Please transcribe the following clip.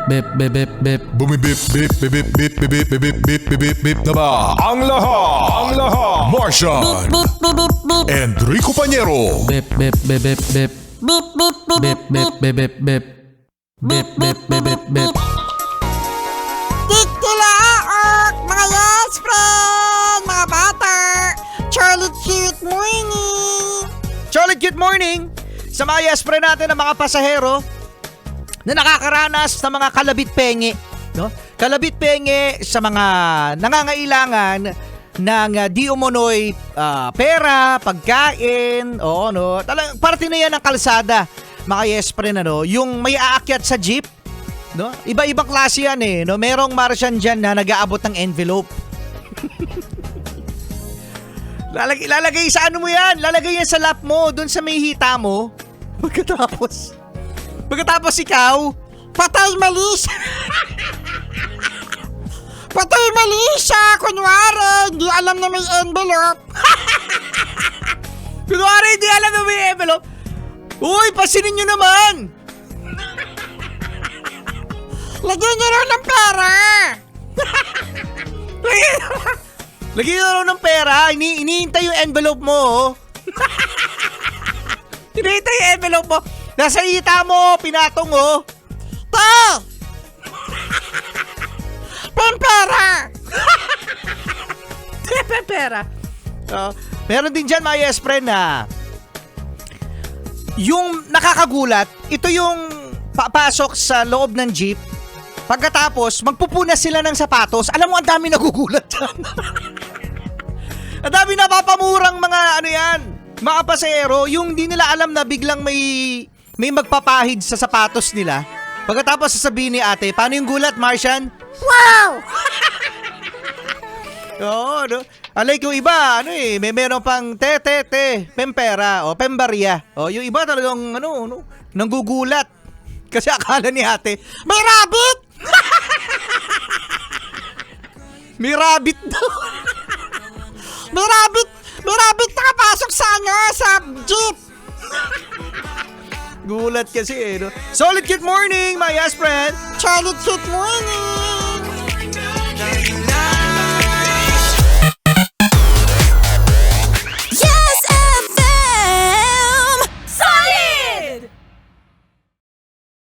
bip bip bip bip. Bumibip bip bip bip bip bip bip bip bip bip bip bip na ba? Ang lahat! Martian! Enrico Pañero! Bip bip bip bip bip. Bip bip bip bip bip bip. Bip bip bip bip bip. Tiktilaok, mga yes friend, mga bata. Charlie cute morning. Charlie, good morning! Sa mga yaspre natin ng mga pasahero na nakakaranas ng mga kalabit-penge. No? Kalabit-penge sa mga nangangailangan ng di umunoy pera, pagkain, no? Parte na yan ng kalsada, mga yaspre na, no? Yung may aakyat sa jeep, no? Iba-ibang klase yan eh. No? Merong Martian dyan na nag-aabot ng envelope. Lalagay sa ano mo yan? Lalagay yan sa lap mo, dun sa may hita mo. Pagkatapos ikaw, Patay mali siya. Patay mali siya. Kunwari, hindi alam na may envelope. kunwari hindi alam na may envelope. Uy, pasinin nyo naman! Lagyan niyo raw ng pera. Lagyan nyo raw ng pera. Iniintay yung envelope mo. Iniintay yung envelope mo. Nasa hita mo, pinatong Te! Pempera. pera. Meron din dyan, mga yes friend, na yung nakakagulat, ito yung papasok sa loob ng jeep. Pagkatapos, magpupunas sila ng sapatos. Alam mo, ang dami nagugulat dyan. Ang dami napapamurang mga mga pasahero, yung di nila alam na biglang may magpapahid sa sapatos nila. Pagkatapos sasabihin ni ate, paano yung gulat, Martian? Wow! Oo, no? Alay yung iba, may meron pang pempera, o pembarya. O, yung iba talagang, nanggugulat. Kasi akala ni ate, May rabbit. may rabbit daw. May rabbit nakapasok sa sa jeep. Gulat kasi no? Solid good morning, my yes friend. Charlie cute morning.